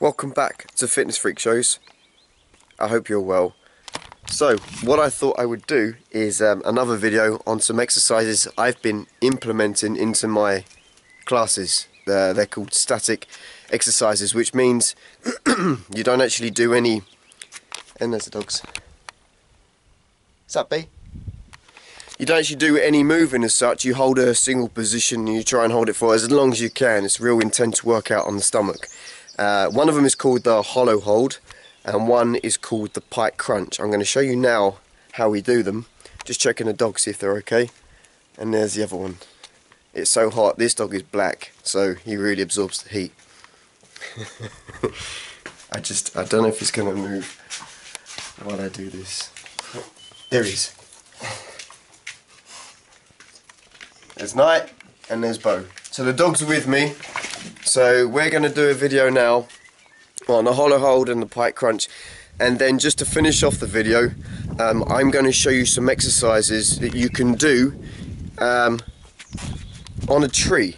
Welcome back to Fitness Freak Shows. I hope you're well. So, what I thought I would do is another video on some exercises I've been implementing into my classes. They're called static exercises, which means you don't actually do any... And there's the dogs. What's up, B? You don't actually do any moving as such. You hold a single position and you try and hold it for as long as you can. It's a real intense workout on the stomach. One of them is called the hollow hold and one is called the pike crunch. I'm going to show you now how we do them. Just checking the dogs, see if they're okay. And there's the other one. It's so hot. This dog is black, so he really absorbs the heat. I don't know if he's going to move while I do this. There he is. There's Night and there's Bo. So the dogs are with me. So we're going to do a video now on the hollow hold and the pike crunch. And then just to finish off the video, I'm going to show you some exercises that you can do on a tree.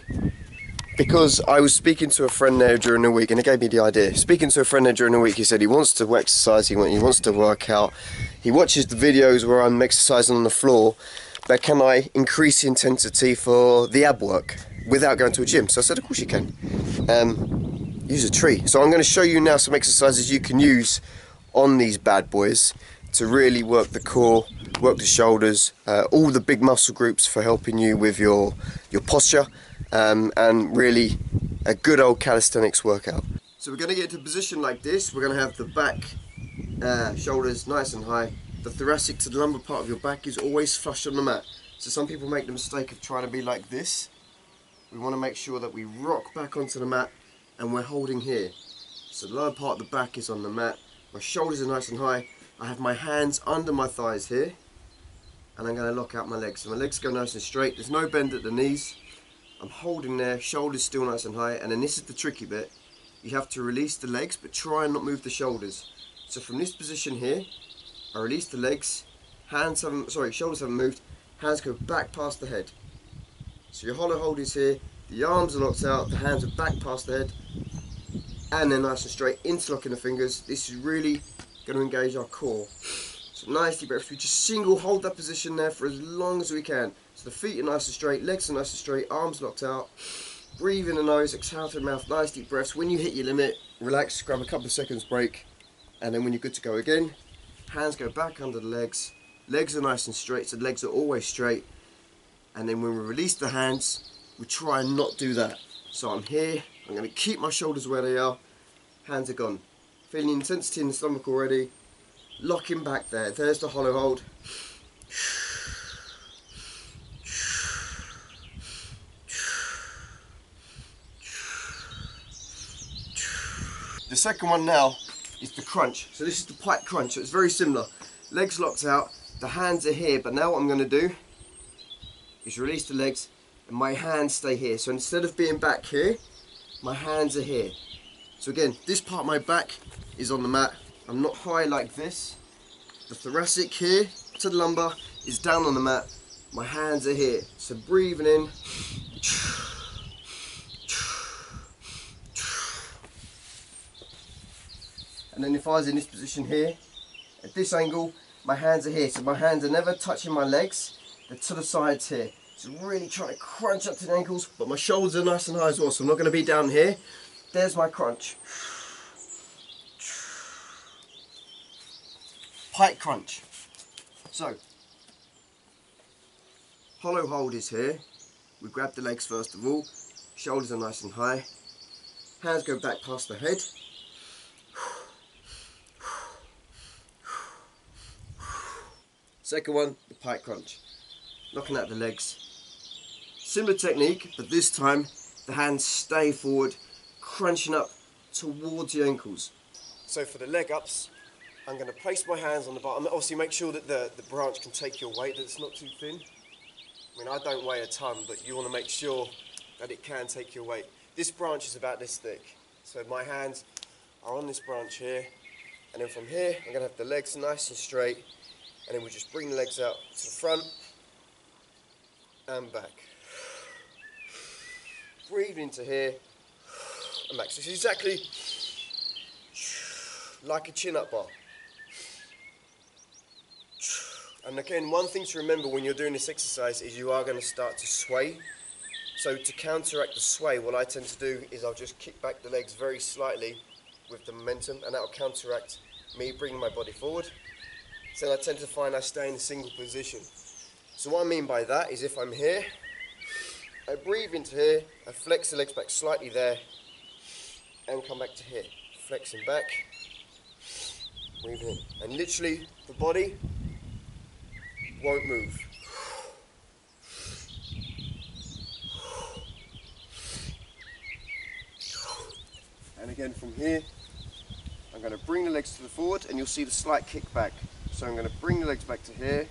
Because I was speaking to a friend there during the week and it gave me the idea. Speaking to a friend there during the week, he said he wants to exercise, he wants to work out. He watches the videos where I'm exercising on the floor. But can I increase the intensity for the ab work without going to a gym? So I said, of course you can. Use a tree. So I'm going to show you now some exercises you can use on these bad boys to really work the core, work the shoulders, all the big muscle groups for helping you with your posture, and really a good old calisthenics workout. So we're going to get into a position like this. We're going to have the back, shoulders nice and high. The thoracic to the lumbar part of your back is always flush on the mat. So some people make the mistake of trying to be like this. We want to make sure that we rock back onto the mat and we're holding here. So the lower part of the back is on the mat. My shoulders are nice and high. I have my hands under my thighs here. And I'm going to lock out my legs. So my legs go nice and straight. There's no bend at the knees. I'm holding there, shoulders still nice and high. And then this is the tricky bit. You have to release the legs but try and not move the shoulders. So from this position here, I release the legs, shoulders haven't moved, hands go back past the head. So your hollow hold is here, the arms are locked out, the hands are back past the head, and then nice and straight, interlocking the fingers. This is really going to engage our core. So nice deep breaths, we just single hold that position there for as long as we can. So the feet are nice and straight, legs are nice and straight, arms locked out. Breathe in the nose, exhale through the mouth, nice deep breaths. When you hit your limit, relax, grab a couple of seconds break, and then when you're good to go again, hands go back under the legs, legs are nice and straight, so the legs are always straight. And then when we release the hands, we try and not do that. So I'm here, I'm going to keep my shoulders where they are, hands are gone. Feeling the intensity in the stomach already, locking back there, there's the hollow hold. The second one now is the crunch. So this is the pike crunch, so it's very similar. Legs locked out, the hands are here, but now what I'm going to do is release the legs and my hands stay here. So instead of being back here, my hands are here. So again, this part of my back is on the mat. I'm not high like this. The thoracic here to the lumbar is down on the mat. My hands are here. So breathing in. And then if I was in this position here, at this angle, my hands are here. So my hands are never touching my legs, they're to the sides here. So really trying to crunch up to the ankles, but my shoulders are nice and high as well, so I'm not going to be down here. There's my crunch. Pike crunch. So, hollow hold is here. We grab the legs first of all. Shoulders are nice and high. Hands go back past the head. Second one, the pike crunch. Knocking out the legs. Similar technique, but this time the hands stay forward, crunching up towards the ankles. So for the leg ups, I'm going to place my hands on the bottom. Obviously make sure that the branch can take your weight, that it's not too thin. I mean, I don't weigh a ton, but you want to make sure that it can take your weight. This branch is about this thick. So my hands are on this branch here, and then from here I'm going to have the legs nice and straight. And then we just bring the legs out to the front and back. Breathe into here and back. So it's exactly like a chin-up bar. And again, one thing to remember when you're doing this exercise is you are going to start to sway. So to counteract the sway, what I tend to do is I'll just kick back the legs very slightly with the momentum, and that will counteract me bringing my body forward. So I tend to find I stay in a single position. So what I mean by that is if I'm here, I breathe into here, I flex the legs back slightly there, and come back to here. Flexing back, breathing in. And literally, the body won't move. And again from here, I'm going to bring the legs to the forward, and you'll see the slight kick back. So I'm going to bring the legs back to here,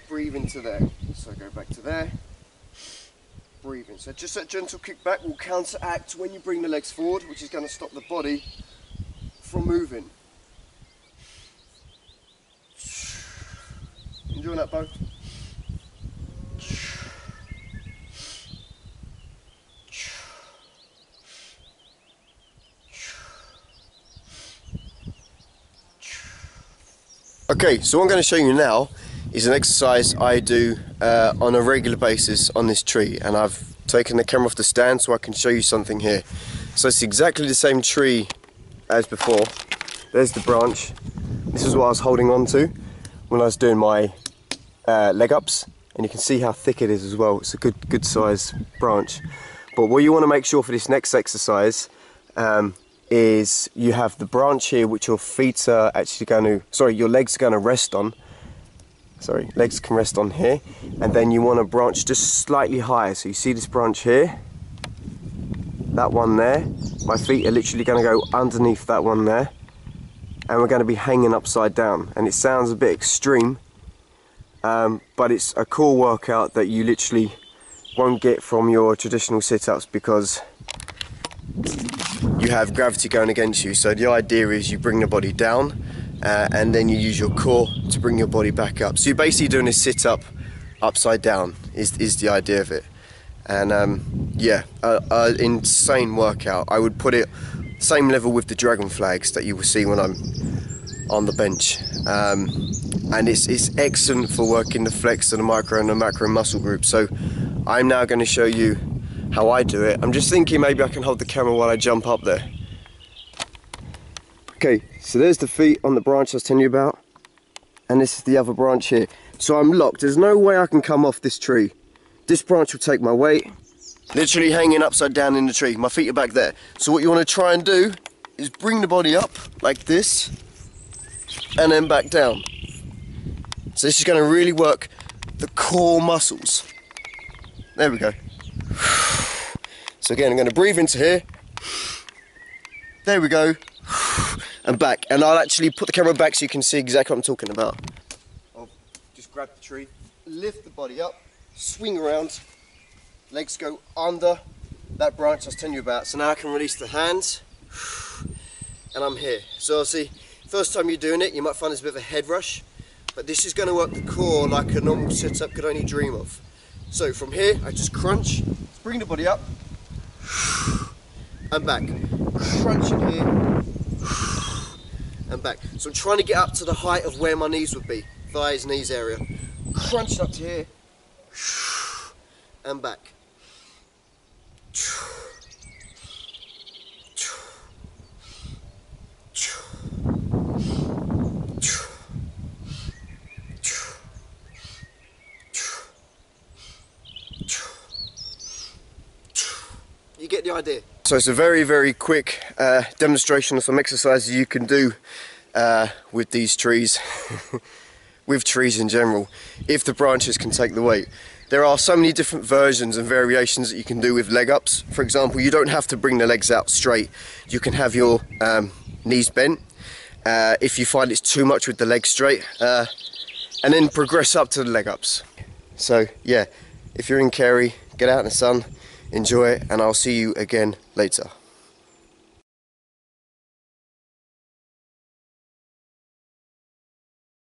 breathe into there. So go back to there, breathe in. So just that gentle kick back will counteract when you bring the legs forward, which is going to stop the body from moving. Enjoying that, Bo? Okay, so what I'm going to show you now is an exercise I do on a regular basis on this tree, and I've taken the camera off the stand so I can show you something here. So it's exactly the same tree as before. There's the branch. This is what I was holding on to when I was doing my leg ups, and you can see how thick it is as well. It's a good size branch. But what you want to make sure for this next exercise is you have the branch here which your feet are actually going to, sorry, your legs are going to rest on. Sorry, legs can rest on here, and then you want to branch just slightly higher. So you see this branch here, that one there, my feet are literally going to go underneath that one there, and we're going to be hanging upside down. And it sounds a bit extreme, but it's a cool workout that you literally won't get from your traditional sit-ups because you have gravity going against you. So the idea is you bring the body down and then you use your core to bring your body back up. So you're basically doing a sit-up upside down is the idea of it. And yeah, insane workout. I would put it same level with the dragon flags that you will see when I'm on the bench. And it's excellent for working the flexor, the micro and the macro muscle group. So I'm now going to show you how I do it. I'm just thinking maybe I can hold the camera while I jump up there. Okay, so there's the feet on the branch I was telling you about, and this is the other branch here. So I'm locked, there's no way I can come off this tree. This branch will take my weight, literally hanging upside down in the tree. My feet are back there. So what you want to try and do is bring the body up like this, and then back down. So this is going to really work the core muscles. There we go. So again, I'm going to breathe into here. There we go. And back. And I'll actually put the camera back so you can see exactly what I'm talking about. I'll just grab the tree, lift the body up, swing around, legs go under that branch I was telling you about. So now I can release the hands, and I'm here. So obviously, first time you're doing it, you might find there's a bit of a head rush, but this is going to work the core like a normal sit-up could only dream of. So from here, I just crunch, bring the body up, and back. Crunch in here, and back. So I'm trying to get up to the height of where my knees would be, thighs, knees area. Crunch up to here, and back. You get the idea. So it's a very quick demonstration of some exercises you can do with these trees, with trees in general, if the branches can take the weight. There are so many different versions and variations that you can do with leg ups. For example, you don't have to bring the legs out straight. You can have your knees bent if you find it's too much with the legs straight, and then progress up to the leg ups. So yeah, if you're in Kerry, get out in the sun, enjoy it, and I'll see you again later.